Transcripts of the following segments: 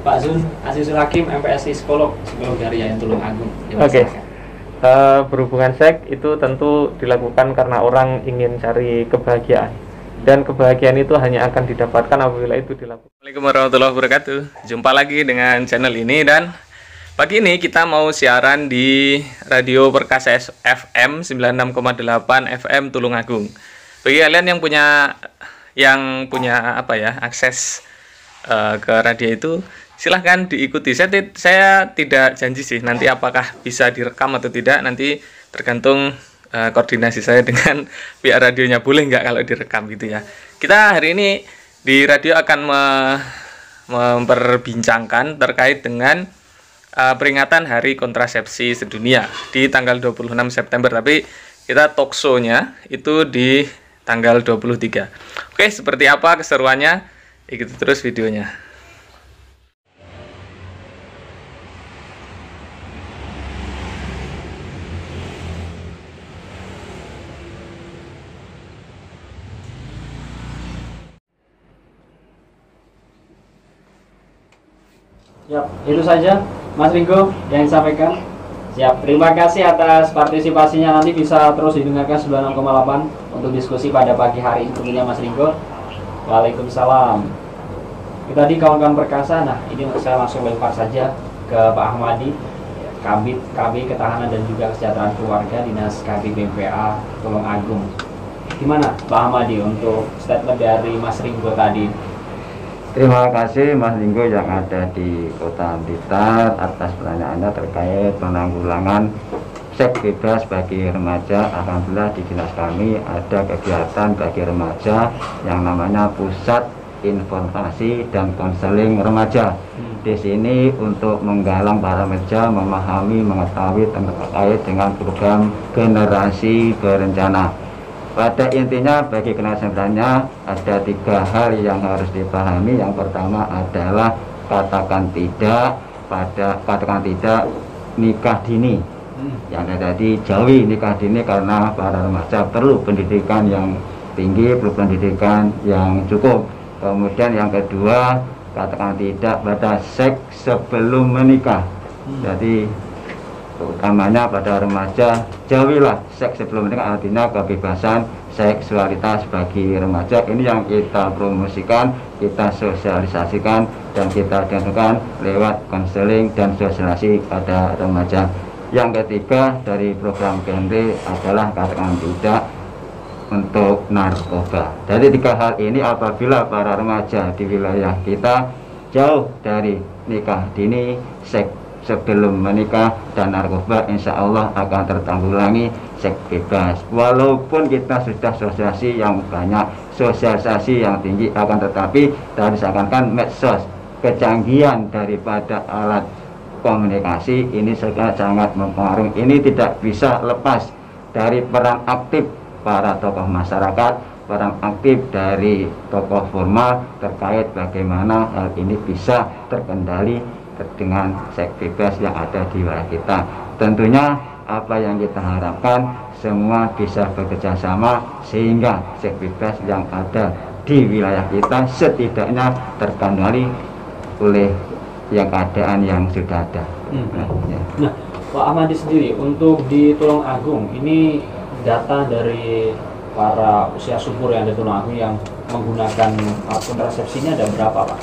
Pak Zun Azizul Hakim, MPSI psikolog dari Yayan Tulungagung. Oke. Berhubungan seks itu tentu dilakukan karena orang ingin cari kebahagiaan, dan kebahagiaan itu hanya akan didapatkan apabila itu dilakukan. Assalamualaikum warahmatullahi wabarakatuh. Jumpa lagi dengan channel ini, dan pagi ini kita mau siaran di Radio Perkasa FM 96,8 FM Tulungagung. Bagi kalian yang punya akses ke radio itu, silahkan diikuti. Saya tidak janji sih nanti apakah bisa direkam atau tidak, nanti tergantung koordinasi saya dengan pihak radionya, boleh nggak kalau direkam gitu ya. Kita hari ini di radio akan memperbincangkan terkait dengan peringatan Hari Kontrasepsi Sedunia di tanggal 26 September, tapi kita talk show-nya itu di tanggal 23. Oke, seperti apa keseruannya? Ikuti terus videonya. Siap, itu saja Mas Ringo yang disampaikan. Siap, terima kasih atas partisipasinya. Nanti bisa terus didengarkan 96,8 untuk diskusi pada pagi hari ini tentunya Mas Ringo. Waalaikumsalam. Itu tadi kawan-kawan perkasa. Nah, ini saya langsung lempar saja ke Pak Ahmadi, KB Ketahanan dan juga Kesejahteraan Keluarga Dinas KB BPA Tulungagung. Gimana Pak Ahmadi untuk statement dari Mas Ringo tadi? Terima kasih Mas Ringo yang ada di Kota Blitar atas pertanyaannya terkait penanggulangan seks bebas bagi remaja. Alhamdulillah di dinas kami ada kegiatan bagi remaja yang namanya Pusat Informasi dan Konseling Remaja. Di sini untuk menggalang para remaja memahami, mengetahui terkait dengan program generasi berencana. Pada intinya bagi generasi berencana ada 3 hal yang harus dipahami. Yang pertama adalah katakan tidak nikah dini. Yang tadi jauhi nikah dini karena para remaja perlu pendidikan yang tinggi, perlu pendidikan yang cukup. Kemudian yang kedua, katakan tidak pada seks sebelum menikah. Jadi utamanya pada remaja, jauhilah seks sebelum menikah, artinya kebebasan seksualitas bagi remaja. Ini yang kita promosikan, kita sosialisasikan, dan kita dengarkan lewat konseling dan sosialisasi pada remaja. Yang ketiga dari program genre adalah katakan tidak untuk narkoba. Dari 3 hal ini apabila para remaja di wilayah kita jauh dari nikah dini, seks sebelum menikah, dan narkoba, insya Allah akan tertanggulangi seks bebas. Walaupun kita sudah sosialisasi yang banyak, sosialisasi yang tinggi, akan tetapi dari seakan-akan medsos, kecanggihan daripada alat komunikasi ini sangat mempengaruhi. Ini tidak bisa lepas dari peran aktif para tokoh masyarakat, peran aktif dari tokoh formal terkait bagaimana hal ini bisa terkendali dengan seks bebas yang ada di wilayah kita. Tentunya apa yang kita harapkan semua bisa bekerja sama sehingga seks bebas yang ada di wilayah kita setidaknya terkendali oleh yang keadaan yang sudah ada. Nah, Pak Ahmadi sendiri untuk di Tulungagung ini data dari para usia subur yang ada di Tulungagung yang menggunakan alat kontrasepsinya ada berapa, Pak?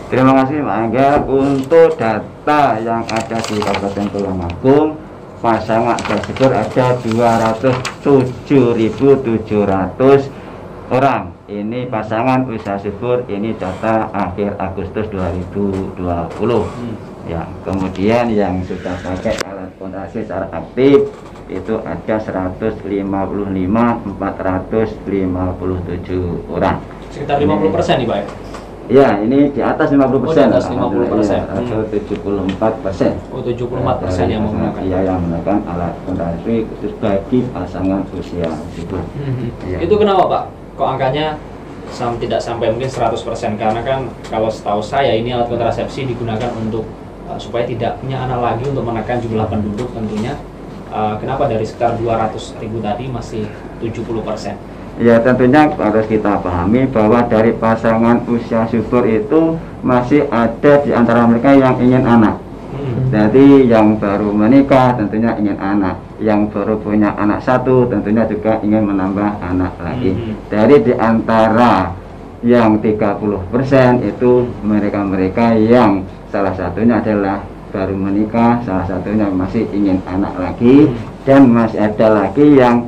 Terima kasih Pak Angga. Untuk data yang ada di Kabupaten Tulungagung, pasangan tersebut ada 207.700 orang. Ini pasangan usia subur, ini data akhir Agustus 2020. Ya, kemudian yang sudah pakai alat kontrasepsi secara aktif itu ada 155.457 orang. Sekitar 50% nih Pak ya? Ya, ini di atas 50%. Di atas 50%. Atau 74%. Oh, 74% yang menggunakan. Iya, yang menggunakan alat kontrasepsi khusus bagi pasangan usia subur. Ya. Itu kenapa Pak? Kok angkanya tidak sampai mungkin 100%? Karena kan kalau setahu saya ini alat kontrasepsi digunakan untuk supaya tidak punya anak lagi, untuk menekan jumlah penduduk tentunya. Kenapa dari sekitar 200.000 tadi masih 70%? Ya tentunya harus kita pahami bahwa dari pasangan usia subur itu masih ada di antara mereka yang ingin anak. Jadi yang baru menikah tentunya ingin anak, yang baru punya anak satu tentunya juga ingin menambah anak lagi. Dari di antara yang 30% itu mereka-mereka yang salah satunya adalah baru menikah, salah satunya masih ingin anak lagi, dan masih ada lagi yang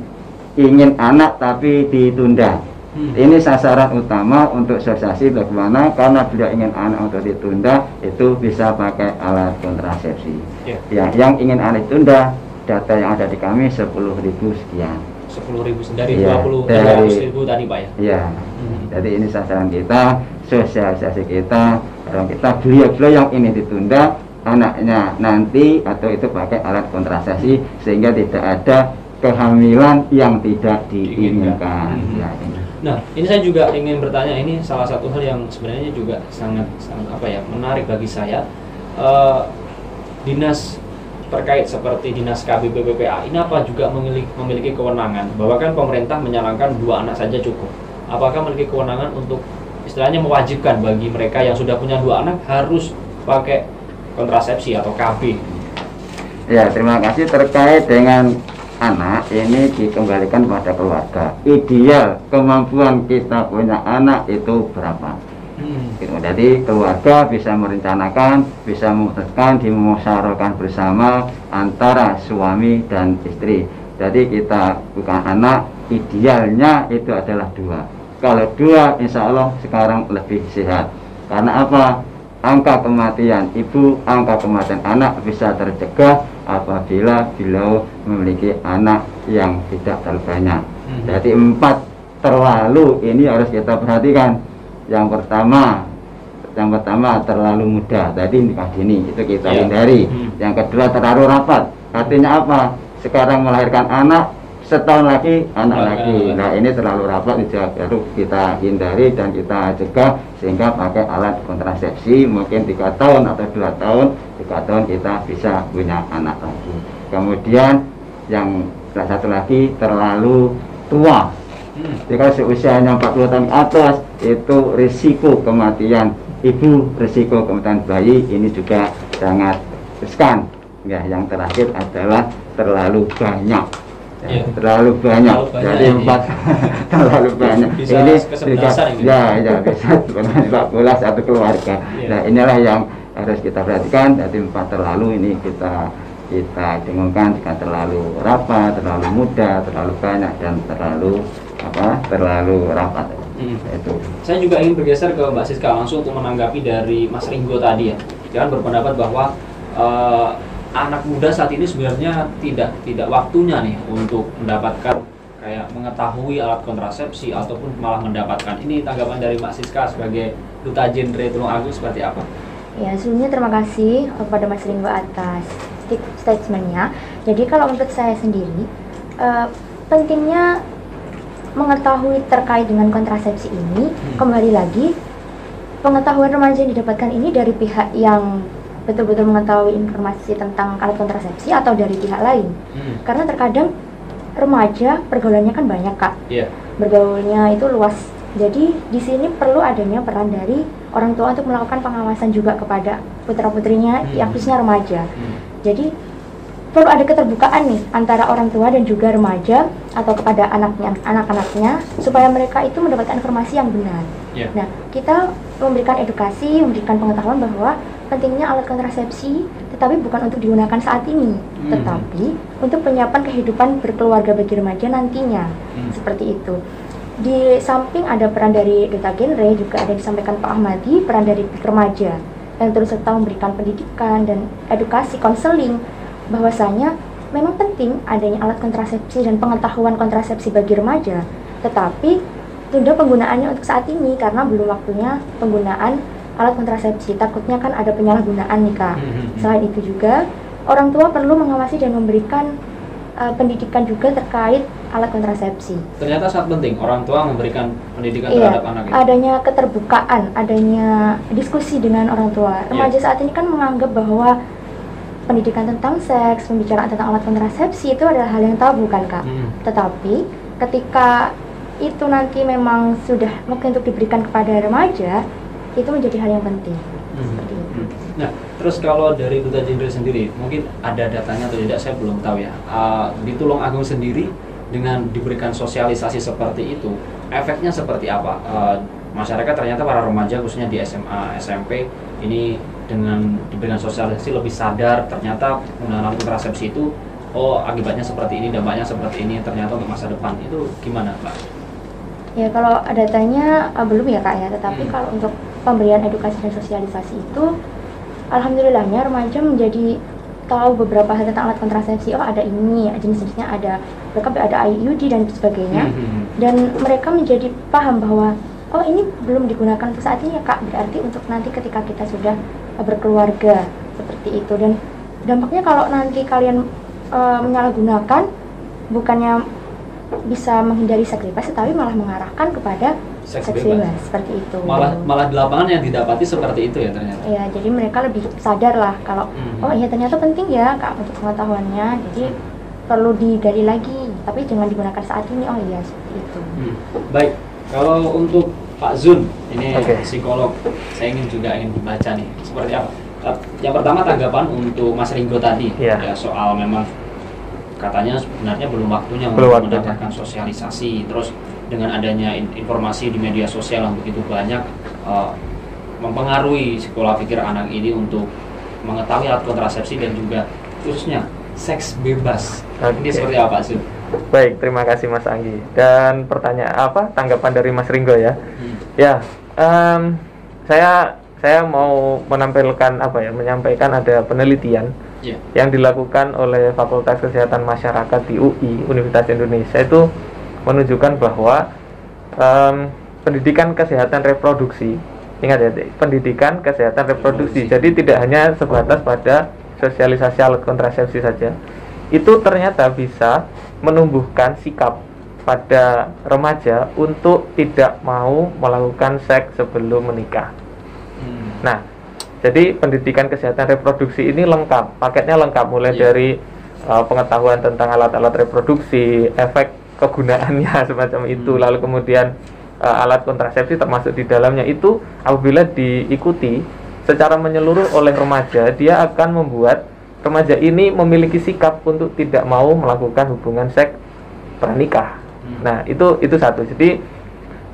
ingin anak tapi ditunda. Ini sasaran utama untuk sosialisasi bagaimana, karena beliau ingin anak untuk ditunda itu bisa pakai alat kontrasepsi. Ya, yang ingin anak ditunda, data yang ada di kami 10.000 sekian. 10.000 dari Ya, 200.000 tadi Pak ya? Ya, jadi ini sasaran kita, sosialisasi kita, orang kita beliau yang ini ditunda anaknya nanti atau itu pakai alat kontrasepsi sehingga tidak ada kehamilan yang tidak diinginkan. Ya, ini. Nah, ini saya juga ingin bertanya, ini salah satu hal yang sebenarnya juga sangat apa ya, menarik bagi saya. Dinas terkait seperti Dinas KB PPPA ini apa juga memiliki kewenangan, bahwa kan pemerintah menyarankan 2 anak saja cukup. Apakah memiliki kewenangan untuk istilahnya mewajibkan bagi mereka yang sudah punya 2 anak harus pakai kontrasepsi atau KB? Ya, terima kasih. Terkait dengan anak ini dikembalikan pada keluarga. Ideal kemampuan kita punya anak itu berapa? Jadi keluarga bisa merencanakan, bisa memutuskan, dimusyawarahkan bersama antara suami dan istri. Jadi kita bukan anak, idealnya itu adalah 2. Kalau 2, insya Allah sekarang lebih sehat. Karena apa? Angka kematian ibu, angka kematian anak bisa tercegah apabila beliau memiliki anak yang tidak terlalu banyak. Jadi 4 terlalu ini harus kita perhatikan. Yang pertama terlalu muda, tadi nikah dini itu kita hindari. Yang kedua terlalu rapat, artinya apa? Sekarang melahirkan anak, setahun lagi anak lagi. Nah ini terlalu rapat, baru kita hindari dan kita cegah sehingga pakai alat kontrasepsi mungkin 3 tahun atau 2 tahun, 3 tahun kita bisa punya anak lagi. Kemudian yang salah satu lagi terlalu tua. Jika seusianya 40 tahun ke atas itu risiko kematian ibu, risiko kematian bayi ini juga sangat riskan. Ya, yang terakhir adalah terlalu banyak. Terlalu banyak. Jadi 4 terlalu banyak. Bisa ini kesebelasan gitu. Ya bisa 14 satu keluarga. Nah, inilah yang harus kita perhatikan. Jadi 4 terlalu ini kita dengungkan jika terlalu rapat, terlalu muda, terlalu banyak, dan terlalu rapat. Itu. Saya juga ingin bergeser ke Mbak Siska langsung untuk menanggapi dari Mas Ringgo tadi ya. Jangan berpendapat bahwa anak muda saat ini sebenarnya tidak waktunya nih untuk mendapatkan kayak mengetahui alat kontrasepsi ataupun malah mendapatkan. Ini tanggapan dari Mbak Siska sebagai Duta Genre Tulungagung seperti apa? Ya, sebelumnya terima kasih kepada Mas Ringgo atas statementnya. Jadi kalau menurut saya sendiri, pentingnya mengetahui terkait dengan kontrasepsi ini, kembali lagi pengetahuan remaja yang didapatkan ini dari pihak yang betul-betul mengetahui informasi tentang alat kontrasepsi atau dari pihak lain. Karena terkadang remaja pergaulannya kan banyak, Kak. Bergaulnya itu luas. Jadi di sini perlu adanya peran dari orang tua untuk melakukan pengawasan juga kepada putra-putrinya, yang khususnya remaja. Jadi perlu ada keterbukaan nih antara orang tua dan juga remaja atau kepada anak-anaknya supaya mereka itu mendapatkan informasi yang benar. Nah, kita memberikan edukasi, memberikan pengetahuan bahwa pentingnya alat kontrasepsi, tetapi bukan untuk digunakan saat ini, tetapi untuk penyiapan kehidupan berkeluarga bagi remaja nantinya. Seperti itu. Di samping ada peran dari Duta Genre, juga ada disampaikan Pak Ahmadi, peran dari remaja yang terus serta memberikan pendidikan dan edukasi, konseling, bahwasanya memang penting adanya alat kontrasepsi dan pengetahuan kontrasepsi bagi remaja, tetapi tunda penggunaannya untuk saat ini karena belum waktunya penggunaan alat kontrasepsi. Takutnya kan ada penyalahgunaan nih, Kak. Selain itu juga orang tua perlu mengawasi dan memberikan pendidikan juga terkait alat kontrasepsi. Ternyata sangat penting orang tua memberikan pendidikan terhadap anak ini. Adanya keterbukaan, adanya diskusi dengan orang tua. Remaja saat ini kan menganggap bahwa pendidikan tentang seks, pembicaraan tentang alat kontrasepsi itu adalah hal yang tabu kan, Kak. Tetapi ketika itu nanti memang sudah waktu untuk diberikan kepada remaja, itu menjadi hal yang penting. Seperti itu. Nah, terus kalau dari Duta Jenderal sendiri, mungkin ada datanya atau tidak, saya belum tahu ya. Di Tulungagung sendiri dengan diberikan sosialisasi seperti itu, efeknya seperti apa? Masyarakat ternyata para remaja khususnya di SMA, SMP ini dengan diberikan sosialisasi lebih sadar ternyata penggunaan kontrasepsi itu akibatnya seperti ini, dampaknya seperti ini ternyata untuk masa depan. Itu gimana, Pak? Ya kalau datanya belum ya Kak ya, tetapi kalau untuk pemberian edukasi dan sosialisasi itu alhamdulillahnya remaja menjadi tahu beberapa hal tentang alat kontrasepsi. Oh ada ini, jenis-jenisnya ada, mereka ada IUD dan sebagainya. Dan mereka menjadi paham bahwa oh ini belum digunakan untuk saat ini ya Kak, berarti untuk nanti ketika kita sudah berkeluarga, seperti itu. Dan dampaknya kalau nanti kalian menyalahgunakan, bukannya bisa menghindari seks bebas, tapi malah mengarahkan kepada seks bebas, seperti itu. Malah di lapangan yang didapati seperti itu ya ternyata. Ya, jadi mereka lebih sadar lah kalau oh iya ternyata penting ya Kak untuk pengetahuannya. Jadi perlu digali lagi, tapi jangan digunakan saat ini. Oh iya seperti itu. Baik, kalau untuk Pak Zun, ini psikolog, saya ingin membaca nih seperti apa. Yang pertama tanggapan untuk Mas Ringo tadi ya soal memang katanya sebenarnya belum waktunya untuk mendapatkan sosialisasi, terus dengan adanya informasi di media sosial yang begitu banyak mempengaruhi pola pikir anak ini untuk mengetahui alat kontrasepsi dan juga khususnya seks bebas. Ini seperti apa sih? Baik, terima kasih Mas Anggi. Dan pertanyaan tanggapan dari Mas Ringo ya? Ya, saya mau menyampaikan ada penelitian yang dilakukan oleh Fakultas Kesehatan Masyarakat di UI Universitas Indonesia itu menunjukkan bahwa pendidikan kesehatan reproduksi, ingat ya, pendidikan kesehatan reproduksi, jadi tidak hanya sebatas pada sosialisasi alat kontrasepsi saja, itu ternyata bisa menumbuhkan sikap pada remaja untuk tidak mau melakukan seks sebelum menikah. Nah, jadi pendidikan kesehatan reproduksi ini lengkap, paketnya lengkap, mulai dari pengetahuan tentang alat-alat reproduksi, efek kegunaannya semacam itu, lalu kemudian alat kontrasepsi termasuk di dalamnya. Itu apabila diikuti secara menyeluruh oleh remaja, dia akan membuat remaja ini memiliki sikap untuk tidak mau melakukan hubungan seks pranikah. Nah, itu satu. Jadi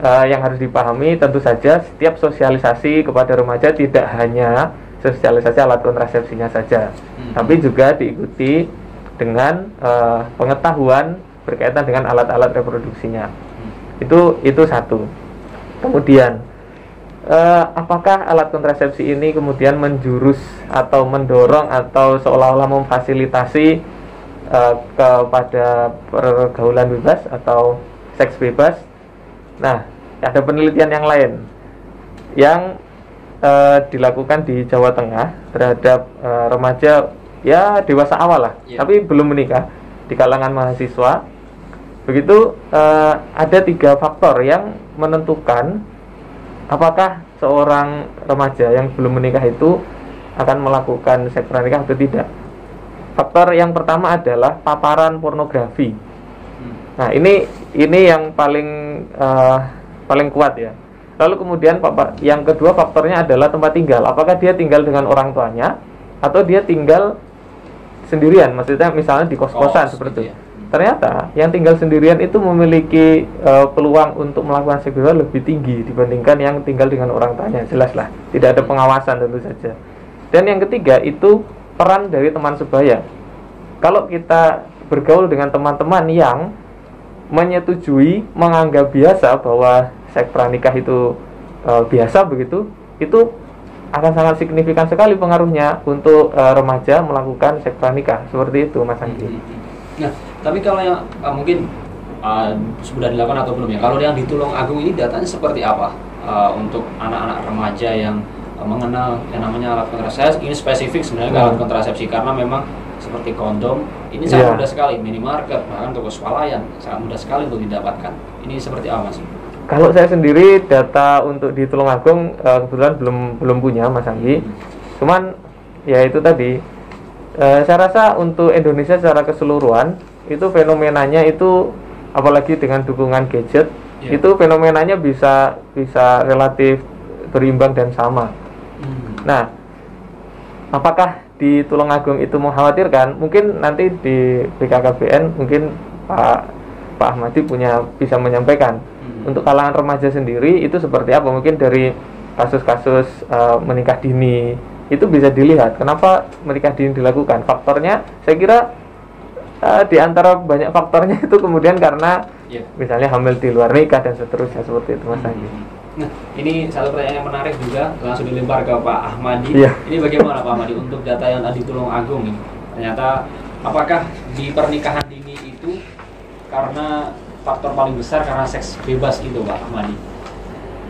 yang harus dipahami tentu saja setiap sosialisasi kepada remaja tidak hanya sosialisasi alat kontrasepsinya saja, tapi juga diikuti dengan pengetahuan berkaitan dengan alat-alat reproduksinya. Itu satu. Kemudian apakah alat kontrasepsi ini kemudian menjurus atau mendorong atau seolah-olah memfasilitasi kepada pergaulan bebas atau seks bebas? Nah, ada penelitian yang lain yang dilakukan di Jawa Tengah terhadap remaja ya dewasa awal lah, tapi belum menikah, di kalangan mahasiswa. Begitu ada 3 faktor yang menentukan apakah seorang remaja yang belum menikah itu akan melakukan seks pranikah atau tidak. Faktor yang pertama adalah paparan pornografi. Nah, ini yang paling kuat ya. Lalu kemudian yang kedua faktornya adalah tempat tinggal. Apakah dia tinggal dengan orang tuanya atau dia tinggal sendirian, maksudnya misalnya di kos-kosan seperti itu. Ternyata yang tinggal sendirian itu memiliki peluang untuk melakukan seks bebas lebih tinggi dibandingkan yang tinggal dengan orang tuanya. Jelaslah, tidak ada pengawasan tentu saja. Dan yang ketiga itu peran dari teman sebaya. Kalau kita bergaul dengan teman-teman yang menyetujui, menganggap biasa bahwa seks pranikah itu biasa begitu, itu akan sangat signifikan sekali pengaruhnya untuk remaja melakukan seks pranikah. Seperti itu, Mas Anggi. Nah, tapi kalau yang mungkin sudah dilakukan atau belum ya, kalau yang di Tulungagung ini datanya seperti apa untuk anak-anak remaja yang mengenal yang namanya alat kontrasepsi? Ini spesifik sebenarnya alat kontrasepsi karena memang seperti kondom ini sangat mudah sekali, minimarket bahkan toko swalayan sangat mudah sekali untuk didapatkan. Ini seperti apa, Mas? Kalau saya sendiri data untuk di Tulungagung kebetulan belum punya, Mas Anggi. Cuman ya itu tadi, saya rasa untuk Indonesia secara keseluruhan itu fenomenanya itu apalagi dengan dukungan gadget itu fenomenanya bisa relatif berimbang dan sama. Nah, apakah di Tulungagung itu mengkhawatirkan? Mungkin nanti di BKKBN mungkin Pak Ahmadi bisa menyampaikan. Untuk kalangan remaja sendiri itu seperti apa? Mungkin dari kasus-kasus menikah dini itu bisa dilihat kenapa menikah dini dilakukan. Faktornya saya kira di antara banyak faktornya itu kemudian karena misalnya hamil di luar nikah dan seterusnya, seperti itu Mas Andi. Nah, ini satu pertanyaan yang menarik juga, langsung dilempar ke Pak Ahmadi. Ini bagaimana Pak Ahmadi untuk data yang tadi Tulungagung ini? Ternyata apakah di pernikahan dini itu karena faktor paling besar karena seks bebas itu Pak Ahmadi?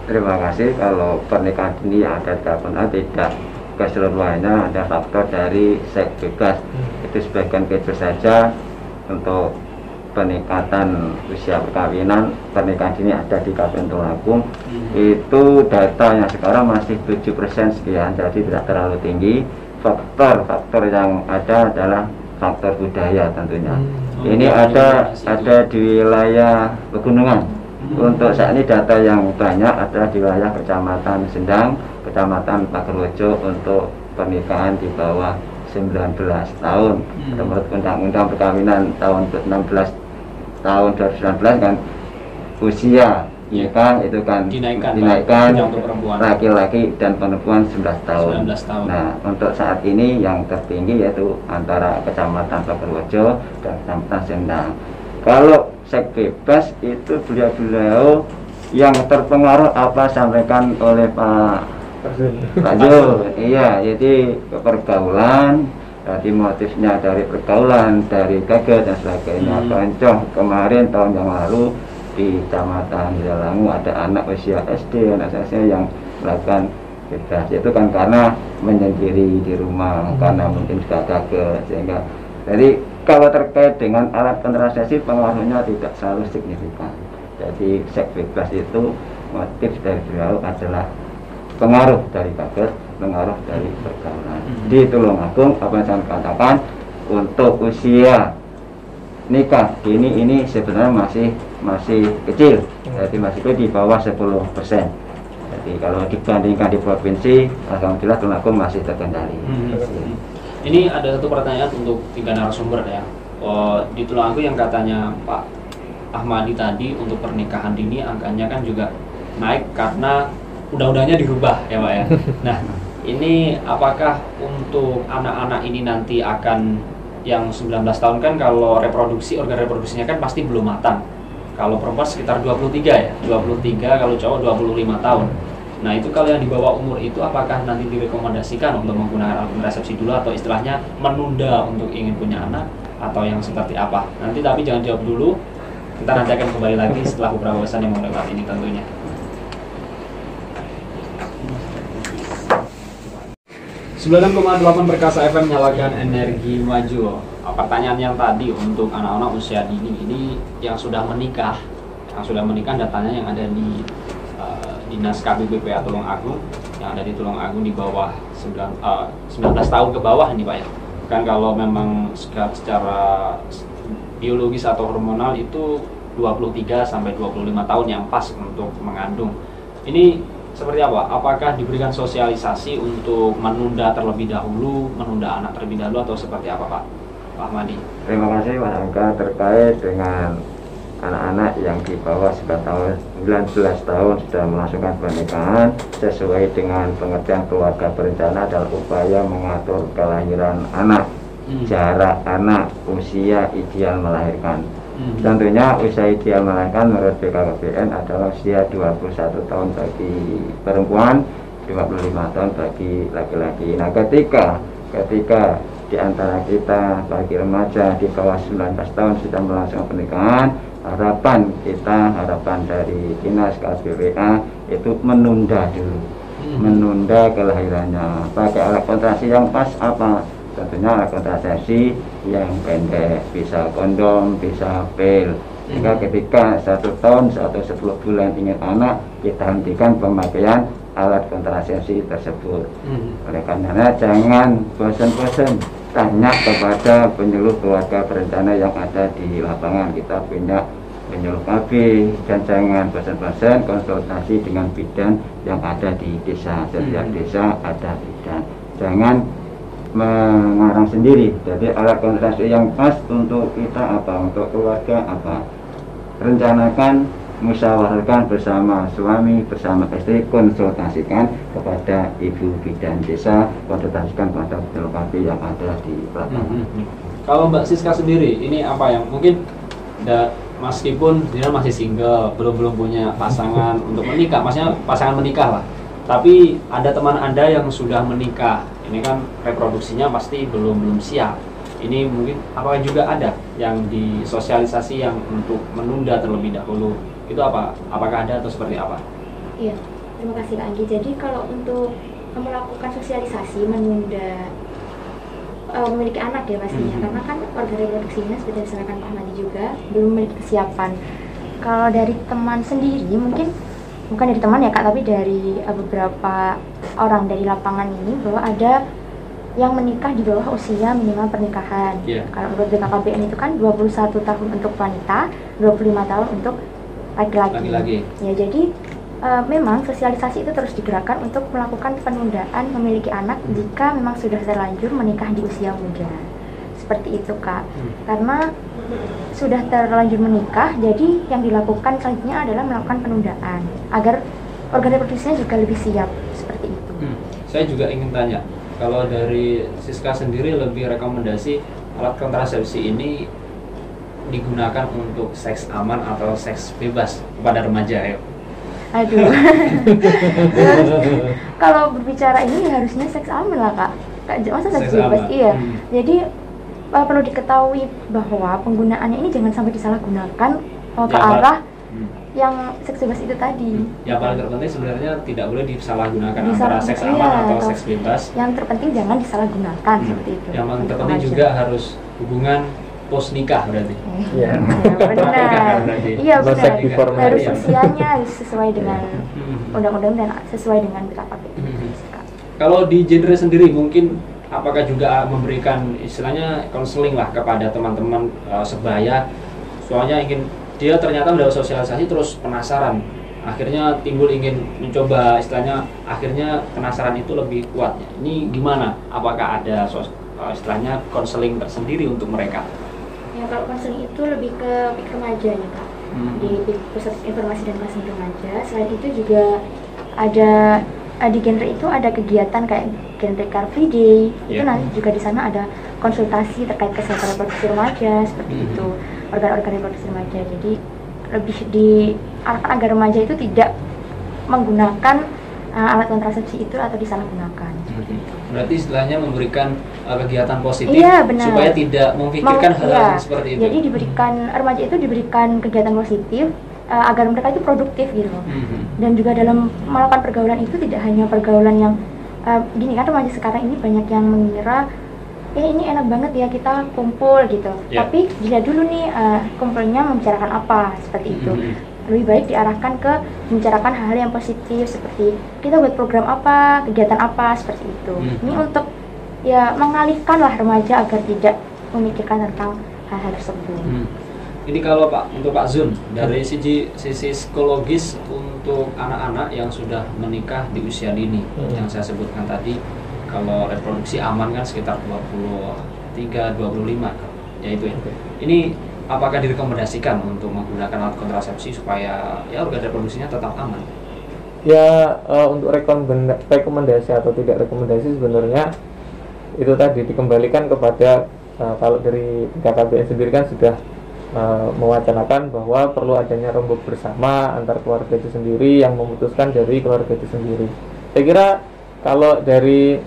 Terima kasih. Kalau pernikahan dini yang ada di Kalpana tidak keseluruhannya ada faktor dari seks bebas. Itu sebagian kecil saja. Untuk peningkatan usia perkawinan, pernikahan dini ada di Kabupaten Tulungagung. Itu data yang sekarang masih 7% sekian, jadi tidak terlalu tinggi. Faktor yang ada adalah faktor budaya tentunya. Ini ada di wilayah pegunungan. Untuk saat ini data yang banyak adalah di wilayah Kecamatan Sendang, Kecamatan Pagerwojo untuk pernikahan di bawah 19 tahun. Menurut Undang-Undang Perkawinan tahun 16 tahun 2019 kan usia nikah itu kan dinaikkan laki-laki dan perempuan 19 tahun. Nah, untuk saat ini yang tertinggi yaitu antara Kecamatan Pagerwojo dan Kecamatan Sendang. Kalau seks bebas itu beliau yang terpengaruh apa sampaikan oleh Pak Zul. Iya, jadi pergaulan. Jadi motifnya dari pergaulan, dari gagal dan sebagainya. Contoh kemarin tahun yang lalu di Kecamatan Jalangu ada anak usia SD dan SMP yang melakukan bebas. Itu kan karena menyendiri di rumah, karena mungkin juga gagal. Sehingga jadi kalau terkait dengan alat kontrasepsi pengaruhnya tidak selalu signifikan. Jadi seks bebas itu motif dari beliau adalah pengaruh dari gagal, pengaruh dari pergaulan. Di Tulungagung apa yang saya katakan untuk usia nikah ini sebenarnya masih kecil, jadi masih di bawah 10%. Jadi kalau dibandingkan di provinsi, alhamdulillah Tulungagung masih terkendali. Ini ada satu pertanyaan untuk 3 narasumber ya. Di Tulungagung yang katanya Pak Ahmadi tadi untuk pernikahan dini angkanya kan juga naik karena undang-undangnya dirubah ya Pak ya. Nah, ini apakah untuk anak-anak ini nanti akan yang 19 tahun kan kalau organ reproduksinya kan pasti belum matang. Kalau perempuan sekitar 23 ya, 23, kalau cowok 25 tahun. Nah, itu kalau yang di bawah umur itu apakah nanti direkomendasikan untuk menggunakan alat kontrasepsi dulu atau istilahnya menunda untuk ingin punya anak atau yang seperti apa? Nanti tapi jangan jawab dulu. Kita nanti akan kembali lagi setelah beberapa pesan yang melewat ini tentunya. 96,8 Perkasa FM nyalakan energi maju. Pertanyaan yang tadi untuk anak-anak usia dini ini yang sudah menikah datanya yang ada di Dinas KBBPA Tulungagung, yang ada di Tulungagung di bawah 19 tahun ke bawah ini Pak ya. Kan kalau memang secara biologis atau hormonal itu 23 sampai 25 tahun yang pas untuk mengandung. Ini seperti apa? Apakah diberikan sosialisasi untuk menunda terlebih dahulu, menunda anak terlebih dahulu atau seperti apa Pak Ahmadi? Terima kasih Mas Angga. Terkait dengan anak-anak yang di bawah 19 tahun sudah melangsungkan pernikahan sesuai dengan pengertian keluarga berencana adalah upaya mengatur kelahiran anak, jarak anak, usia ideal melahirkan. Tentunya usia ideal melahirkan menurut BKKBN adalah usia 21 tahun bagi perempuan, 25 tahun bagi laki-laki. Nah, ketika di antara kita bagi remaja di bawah 19 tahun sudah melangsungkan pernikahan, harapan dari Dinas KBWA itu menunda dulu, menunda kelahirannya. Pakai alat kontrasepsi yang pas apa? Tentunya alat kontrasepsi yang pendek, bisa kondom, bisa pil. Sehingga ketika 1 tahun atau 10 bulan ingin anak, kita hentikan pemakaian alat kontrasepsi tersebut. Oleh karena jangan bosan-bosan tanya kepada penyuluh keluarga berencana yang ada di lapangan. Kita punya penyuluh KB, dan jangan bosan-bosan konsultasi dengan bidan yang ada di desa. Setiap desa ada bidan. Jangan mengarang sendiri. Jadi alat kontrasepsi yang pas untuk kita apa, untuk keluarga apa, rencanakan, musyawarahkan bersama suami, bersama istri, konsultasikan kepada ibu bidan desa, konsultasikan kepada penyuluh KB yang ada di lapangan. Kalau Mbak Siska sendiri, ini apa yang mungkin meskipun dia masih single, belum punya pasangan untuk menikah, maksudnya pasangan menikah lah. Tapi ada teman Anda yang sudah menikah, ini kan reproduksinya pasti belum siap. Ini mungkin apakah juga ada yang disosialisasi yang untuk menunda terlebih dahulu? Itu apa? Apakah ada atau seperti apa? Iya, terima kasih Kak Anggi. Jadi kalau untuk melakukan sosialisasi menunda memiliki anak ya pastinya, karena kan organ reproduksinya seperti yang disampaikan Pak Madi juga belum memiliki kesiapan. Kalau dari teman sendiri, mungkin bukan dari teman ya Kak, tapi dari beberapa orang dari lapangan ini, bahwa ada yang menikah di bawah usia minimal pernikahan. Kalau menurut BKKBN itu kan 21 tahun untuk wanita, 25 tahun untuk laki-laki. Ya, jadi memang sosialisasi itu terus digerakkan untuk melakukan penundaan memiliki anak jika memang sudah terlanjur menikah di usia muda. Seperti itu Kak. Karena sudah terlanjur menikah, jadi yang dilakukan selanjutnya adalah melakukan penundaan agar organ reproduksinya juga lebih siap. Seperti itu. Saya juga ingin tanya, kalau dari Siska sendiri lebih rekomendasi alat kontrasepsi ini digunakan untuk seks aman atau seks bebas kepada remaja ya? Aduh. Kalau berbicara ini harusnya seks aman lah Kak. Masa seks bebas? Iya. Jadi perlu diketahui bahwa penggunaannya ini jangan sampai disalahgunakan ke arah yang seks bebas itu tadi. Yang paling terpenting sebenarnya tidak boleh disalahgunakan antara seks aman atau seks bebas. Yang terpenting jangan disalahgunakan seperti itu. Yang paling terpenting juga harus hubungan post nikah berarti. Iya, benar. Iya benar. Harus usianya harus sesuai dengan undang-undang dan sesuai dengan BKKBN. Kalau di genre sendiri mungkin apakah juga memberikan istilahnya konseling lah kepada teman-teman sebaya, soalnya dia ternyata mendapat sosialisasi terus penasaran, akhirnya timbul ingin mencoba, istilahnya akhirnya penasaran itu lebih kuat. Ini gimana? Apakah ada istilahnya konseling tersendiri untuk mereka? Ya, kalau konseling itu lebih ke PIK remaja ya Kak, di Pusat Informasi dan Konseling Remaja. Selain itu juga ada di genre itu ada kegiatan kayak genre Car Free Day. Itu nanti juga di sana ada konsultasi terkait kesehatan reproduksi remaja seperti itu, organ-organ reproduksi remaja. Jadi lebih diarahkan agar remaja itu tidak menggunakan alat kontrasepsi itu atau disalahgunakan. Berarti istilahnya memberikan kegiatan positif, supaya tidak memikirkan hal-hal seperti itu. Jadi remaja itu diberikan kegiatan positif agar mereka itu produktif gitu. Dan juga dalam melakukan pergaulan itu tidak hanya pergaulan yang gini kan, remaja sekarang ini banyak yang mengira ini enak banget ya kita kumpul gitu. Tapi dilihat dulu nih kumpulnya membicarakan apa seperti itu. Lebih baik diarahkan ke membicarakan hal-hal yang positif, seperti kita buat program apa, kegiatan apa, seperti itu. Ini untuk ya mengalihkan lah remaja agar tidak memikirkan tentang hal-hal tersebut. Ini kalau untuk Pak Zun, dari sisi psikologis untuk anak-anak yang sudah menikah di usia dini, yang saya sebutkan tadi, kalau reproduksi aman kan sekitar 23-25, yaitu ya. Ini apakah direkomendasikan untuk menggunakan alat kontrasepsi supaya ya organ reproduksinya tetap aman? Ya, untuk rekomendasi atau tidak rekomendasi sebenarnya itu tadi dikembalikan kepada kalau dari BKKBN sendiri kan sudah mewacanakan bahwa perlu adanya rembuk bersama antar keluarga itu sendiri yang memutuskan dari keluarga itu sendiri. Saya kira kalau dari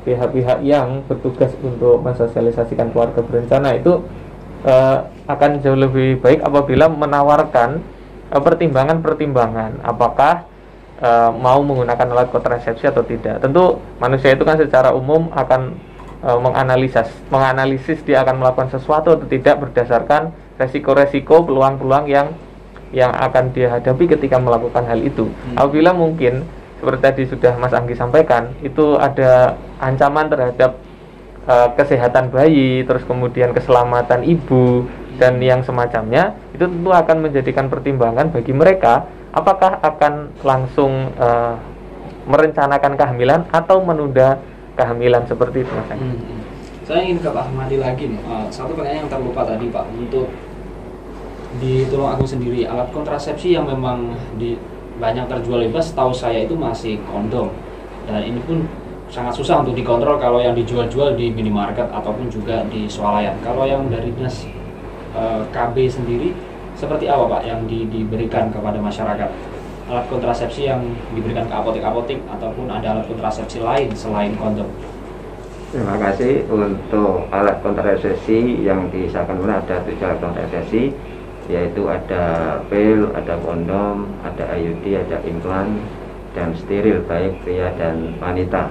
pihak-pihak yang bertugas untuk mensosialisasikan keluarga berencana itu akan jauh lebih baik apabila menawarkan pertimbangan-pertimbangan apakah mau menggunakan alat kontrasepsi atau tidak. Tentu manusia itu kan secara umum akan menganalisis dia akan melakukan sesuatu atau tidak berdasarkan resiko-resiko, peluang-peluang yang akan dia hadapi ketika melakukan hal itu. Apabila mungkin seperti tadi sudah Mas Anggi sampaikan, itu ada ancaman terhadap kesehatan bayi, terus kemudian keselamatan ibu dan yang semacamnya, itu tentu akan menjadikan pertimbangan bagi mereka apakah akan langsung merencanakan kehamilan atau menunda kehamilan seperti itu, Mas. Saya ingin ke Pak Ahmadi lagi nih. Satu pertanyaan yang terlupa tadi, Pak, untuk di Tulungagung sendiri alat kontrasepsi yang memang banyak terjual bebas, tahu saya itu masih kondom, dan ini pun sangat susah untuk dikontrol kalau yang dijual-jual di minimarket ataupun juga di swalayan. Kalau yang dari dinas KB sendiri seperti apa, Pak, yang diberikan kepada masyarakat? Alat kontrasepsi yang diberikan ke apotek-apotek ataupun ada alat kontrasepsi lain selain kondom? Terima kasih. Untuk alat kontrasepsi yang disahkan ada 7 alat kontrasepsi, yaitu ada pil, ada kondom, ada IUD, ada implan, dan steril baik pria dan wanita.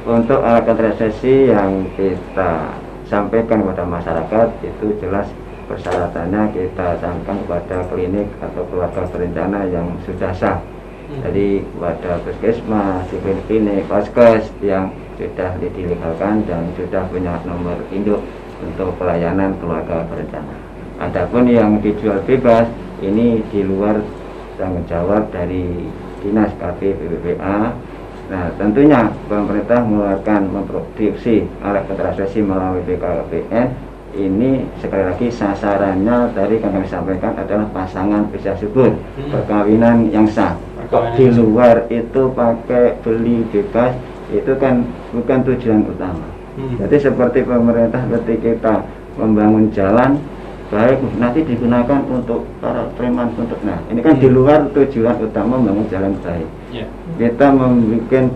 Untuk alat kontrasepsi yang kita sampaikan kepada masyarakat itu jelas persyaratannya kita sampaikan kepada klinik atau keluarga berencana yang sudah sah. Jadi kepada puskesmas, klinik, vaskes yang sudah dilegalkan dan sudah punya nomor induk untuk pelayanan keluarga berencana. Adapun yang dijual bebas ini di luar tanggung jawab dari Dinas KB PPPA. Nah, tentunya pemerintah mengeluarkan memproduksi alat kontrasepsi melalui BKKBN. Ini sekali lagi sasarannya tadi kami sampaikan adalah pasangan bisa subur, perkawinan yang sah. Kok di luar itu pakai beli bebas, itu kan bukan tujuan utama. Jadi seperti pemerintah ketika kita membangun jalan, baik nanti digunakan untuk para preman untuk, nah ini kan di luar tujuan utama membangun jalan baik. Kita membuat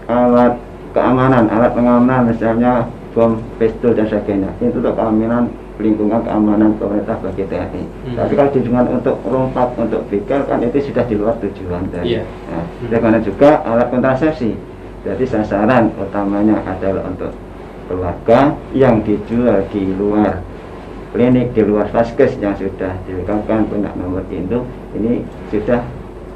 alat keamanan, alat pengamanan misalnya bom, pistol dan sebagainya, itu untuk keamanan lingkungan, keamanan pemerintah bagi TNI. Tapi kalau digunakan untuk rompak, untuk begal kan itu sudah di luar tujuan tadi. Nah, bagaimana juga alat kontrasepsi. Jadi sasaran utamanya adalah untuk keluarga yang dijual di luar klinik, di luar vaskes yang sudah dilegalkan punya nomor induk, ini sudah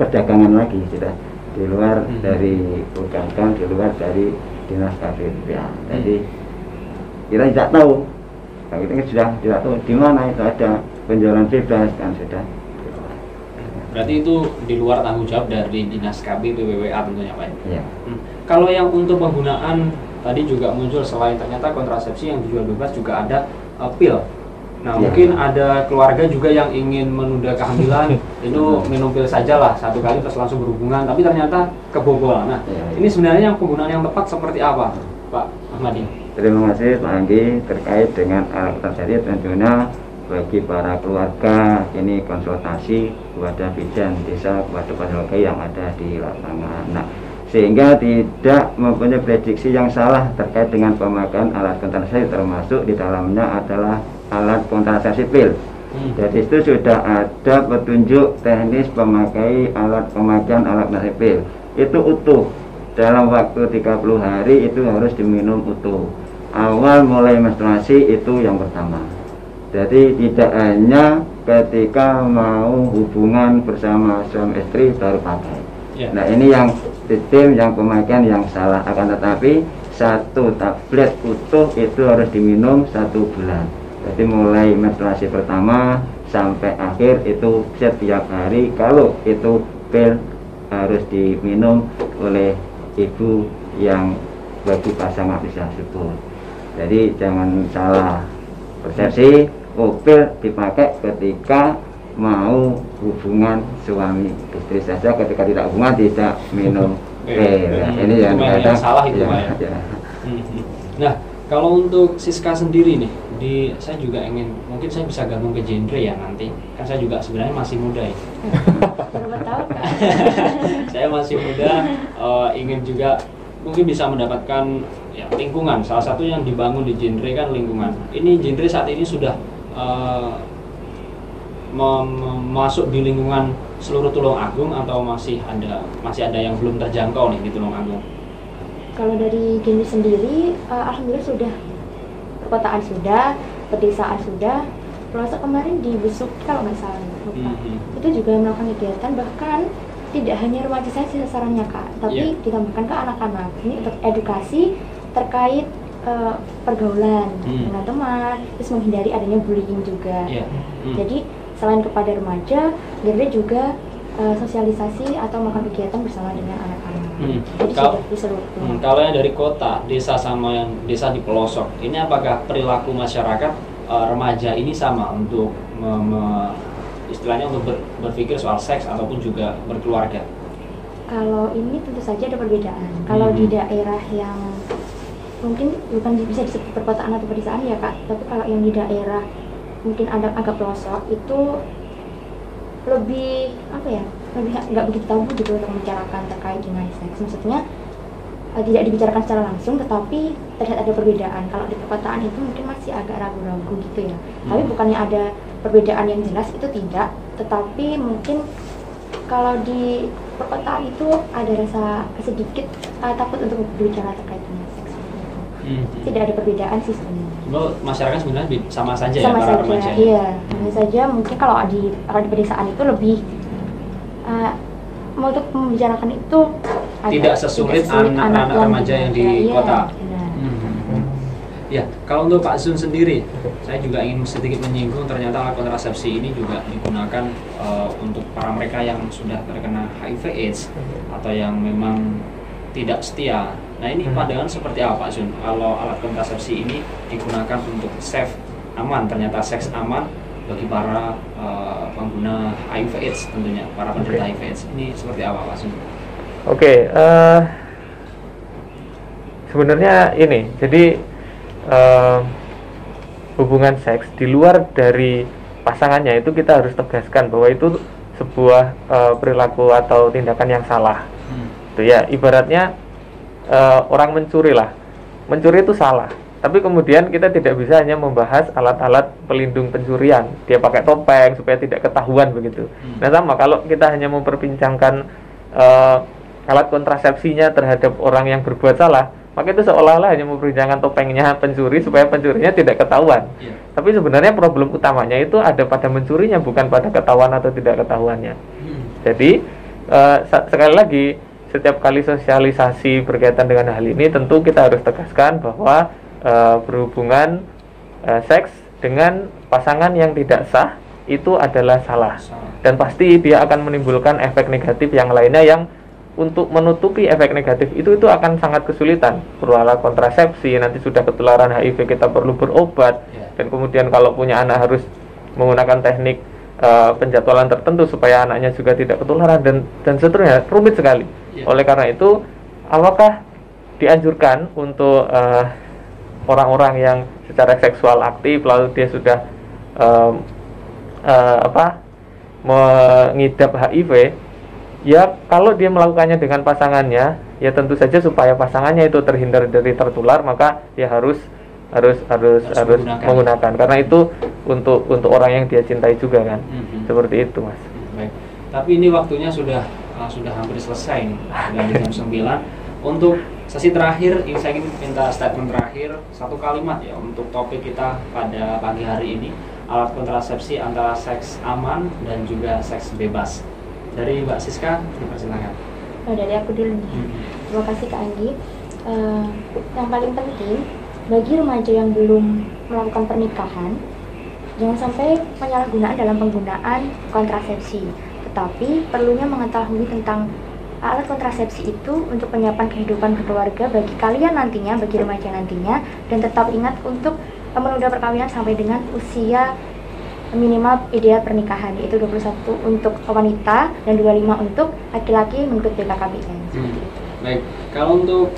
perdagangan lagi, sudah di luar dari bukan di luar dari Dinas KPPA. Jadi kita tidak tahu, kita sudah tidak tahu di mana itu ada penjualan bebas kan sudah. Berarti itu di luar tanggung jawab dari Dinas KB PPWA tentunya, Pak. Ya. Kalau yang untuk penggunaan tadi juga muncul selain ternyata kontrasepsi yang dijual bebas juga ada pil. Nah, mungkin ada keluarga juga yang ingin menunda kehamilan, itu minum pil saja lah satu kali terus langsung berhubungan, tapi ternyata kebobol. Nah, ini sebenarnya yang penggunaan yang tepat seperti apa, Pak Ahmadi? Terima kasih Pak Anggi. Terkait dengan alat kontrasepsi tentunya bagi para keluarga ini konsultasi kepada bidan desa, kepada keluarga yang ada di lapangan. Nah, sehingga tidak mempunyai prediksi yang salah terkait dengan pemakaian alat kontrasepsi, termasuk di dalamnya adalah alat kontrasepsi pil. Jadi itu sudah ada petunjuk teknis pemakaian alat kontrasepsi pil. Itu utuh. Dalam waktu 30 hari itu harus diminum utuh. Awal mulai menstruasi itu yang pertama. Jadi tidak hanya ketika mau hubungan bersama suami istri baru pakai. Nah, ini yang sistem yang pemakaian yang salah. Akan tetapi satu tablet utuh itu harus diminum 1 bulan. Jadi mulai menstruasi pertama sampai akhir itu setiap hari. Kalau itu pil harus diminum oleh ibu yang bagi pasangan bisa subur. Jadi jangan salah persepsi, pil dipakai ketika mau hubungan suami istri saja, ketika tidak hubungan tidak minum pil. Ini yang kadang salah itu, Pak. Nah, kalau untuk Siska sendiri nih, saya juga ingin, mungkin saya bisa gabung ke genre ya nanti, kan saya juga sebenarnya masih muda ya. Berapa tahun, Kak? Saya masih muda, ingin juga mungkin bisa mendapatkan ya, lingkungan. Salah satu yang dibangun di genre kan lingkungan. Ini genre saat ini sudah masuk di lingkungan seluruh Tulungagung atau masih ada yang belum terjangkau nih di Tulungagung? Kalau dari genre sendiri, alhamdulillah sudah. Perkotaan sudah, pedesaan sudah, pelosok kemarin di Besuk kalau nggak salah lupa. Itu juga melakukan kegiatan, bahkan tidak hanya remaja saja sasarannya, Kak, tapi ditambahkan ke anak-anak. Ini untuk edukasi terkait pergaulan dengan teman, terus menghindari adanya bullying juga. Jadi selain kepada remaja, Gerda juga sosialisasi atau melakukan kegiatan bersama dengan anak-anak. Jadi sudah di seluruh kalau yang dari kota, desa sama yang desa di pelosok, ini apakah perilaku masyarakat remaja ini sama untuk istilahnya untuk berpikir soal seks ataupun juga berkeluarga? Kalau ini tentu saja ada perbedaan. Kalau di daerah yang mungkin bukan bisa disebut perkotaan atau pedesaan ya Kak, tapi kalau yang di daerah mungkin ada agak pelosok itu lebih apa ya, lebih nggak begitu tabu gitu untuk membicarakan terkait dengan seks. Maksudnya tidak dibicarakan secara langsung, tetapi terlihat ada perbedaan. Kalau di perkotaan itu mungkin masih agak ragu-ragu gitu ya. Tapi bukannya ada perbedaan yang jelas, itu tidak. Tetapi mungkin kalau di perkotaan itu ada rasa sedikit takut untuk berbicara terkait dengan seks. Tidak ada perbedaan sih sebenarnya. Masyarakat sebenarnya sama saja sama ya para saja, remaja. iya, sama saja. Mungkin kalau di pedesaan itu lebih untuk membicarakan itu tidak sesulit anak-anak remaja yang di kota. Ya, kalau untuk Pak Zun sendiri, saya juga ingin sedikit menyinggung ternyata alat kontrasepsi ini juga digunakan untuk para mereka yang sudah terkena HIV/AIDS atau yang memang tidak setia. Nah ini pandangan seperti apa Pak Zun? Kalau alat kontrasepsi ini digunakan untuk safe, aman, ternyata seks aman bagi para pengguna HIV/AIDS tentunya, para penderita HIV/AIDS. Ini seperti apa Pak Zun? Sebenarnya ini, jadi hubungan seks di luar dari pasangannya itu kita harus tegaskan bahwa itu sebuah perilaku atau tindakan yang salah. Itu ya, ibaratnya orang mencuri lah, mencuri itu salah, tapi kemudian kita tidak bisa hanya membahas alat-alat pelindung pencurian, dia pakai topeng supaya tidak ketahuan begitu. Nah sama, kalau kita hanya memperbincangkan alat kontrasepsinya terhadap orang yang berbuat salah, maka itu seolah-olah hanya memperbincangkan topengnya pencuri supaya pencurinya tidak ketahuan. Tapi sebenarnya problem utamanya itu ada pada mencurinya, bukan pada ketahuan atau tidak ketahuannya. Jadi sekali lagi, setiap kali sosialisasi berkaitan dengan hal ini tentu kita harus tegaskan bahwa berhubungan seks dengan pasangan yang tidak sah itu adalah salah, dan pasti dia akan menimbulkan efek negatif yang lainnya yang untuk menutupi efek negatif itu akan sangat kesulitan. Perlu alat kontrasepsi, nanti sudah ketularan HIV kita perlu berobat, dan kemudian kalau punya anak harus menggunakan teknik penjadwalan tertentu supaya anaknya juga tidak ketularan, dan seterusnya, rumit sekali. Oleh karena itu, apakah dianjurkan untuk orang-orang yang secara seksual aktif lalu dia sudah mengidap HIV? Ya, kalau dia melakukannya dengan pasangannya, ya tentu saja supaya pasangannya itu terhindar dari tertular, maka dia harus menggunakan, karena itu untuk orang yang dia cintai juga kan. Seperti itu, Mas. Baik. Tapi ini waktunya sudah hampir selesai nih, sudah di jam 9. Untuk sesi terakhir, saya ingin minta statement terakhir, satu kalimat ya untuk topik kita pada pagi hari ini, alat kontrasepsi antara seks aman dan juga seks bebas. Dari Mbak Siska, dipersilakan. Dari aku dulu nih. Terima kasih Kak Anggi. Yang paling penting bagi remaja yang belum melakukan pernikahan, jangan sampai penyalahgunaan dalam penggunaan kontrasepsi. Tetapi perlunya mengetahui tentang alat kontrasepsi itu untuk penyiapan kehidupan berkeluarga bagi kalian nantinya, bagi remaja nantinya, dan tetap ingat untuk menunda perkawinan sampai dengan usia minimal ideal pernikahan, yaitu 21 untuk wanita dan 25 untuk laki-laki menurut BKKBN. Baik, kalau untuk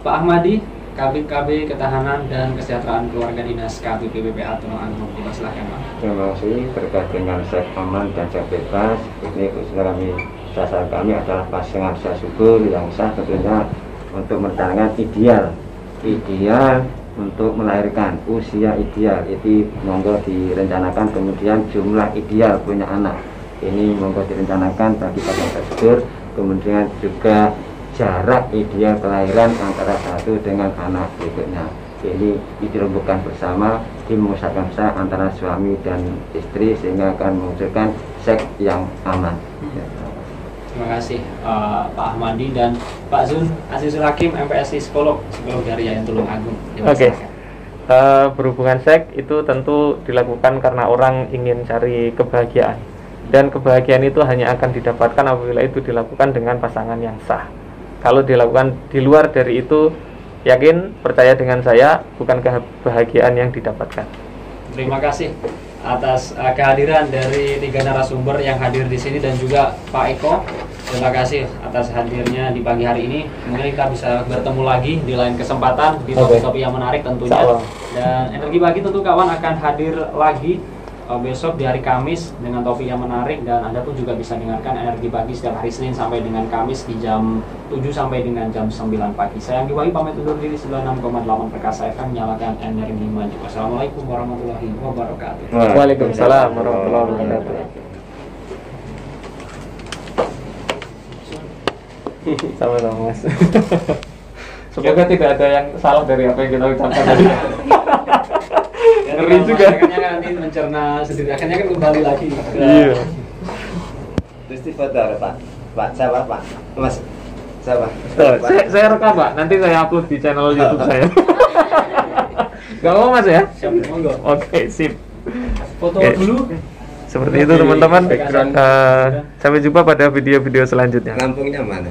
Pak Ahmadi, KB Ketahanan dan Kesejahteraan Keluarga Dinas KPPPA Tulungagung, silakan Pak. Terima kasih. Terkait dengan seks aman dan seks bebas, ini khususnya dasar kami adalah pasangan syukur yang sah tentunya untuk merencanakan ideal untuk melahirkan, usia ideal itu monggo direncanakan, kemudian jumlah ideal punya anak ini monggo direncanakan bagi pasangan tersebut, kemudian juga jarak ideal kelahiran antara satu dengan anak berikutnya ini dirembukan bersama, dimusyawarahkan bersama antara suami dan istri sehingga akan mewujudkan seks yang aman. Terima kasih Pak Ahmadi dan Pak Zun Azizul Hakim, MPSI psikolog dari Yayan Tulungagung. Oke. berhubungan seks itu tentu dilakukan karena orang ingin cari kebahagiaan, dan kebahagiaan itu hanya akan didapatkan apabila itu dilakukan dengan pasangan yang sah. Kalau dilakukan di luar dari itu, yakin, percaya dengan saya, bukan kebahagiaan yang didapatkan. Terima kasih atas kehadiran dari 3 narasumber yang hadir di sini dan juga Pak Eko. Terima kasih atas hadirnya di pagi hari ini. Mungkin kita bisa bertemu lagi di lain kesempatan di topik-topik yang menarik tentunya. Dan Energi Pagi tentu kawan akan hadir lagi besok di hari Kamis dengan topik yang menarik, dan Anda pun juga bisa dengarkan Energi Pagi setiap hari Senin sampai dengan Kamis di jam 7 sampai dengan jam 9 pagi. Saya Anggi Wahyu pamit undur diri. 96,8 Perkasa FM, nyalakan energi maju. Wassalamualaikum warahmatullahi wabarakatuh. Waalaikumsalam warahmatullahi wabarakatuh. Sama-sama Mas. Semoga tidak ada yang salah dari apa yang kita ucapkan tadi. Ngeri juga. Akhirnya kan nanti mencerna sendiri, akhirnya kan kembali lagi. Iya. Terus di foto Pak. Pak, siapa Pak? Mas, siapa? Saya rekam Pak, nanti saya upload di channel YouTube saya. Gak apa Mas ya? Siap, monggo. Oke, sip. Foto Oke. dulu. Seperti itu teman-teman. Sampai jumpa pada video-video selanjutnya. Lampungnya mana?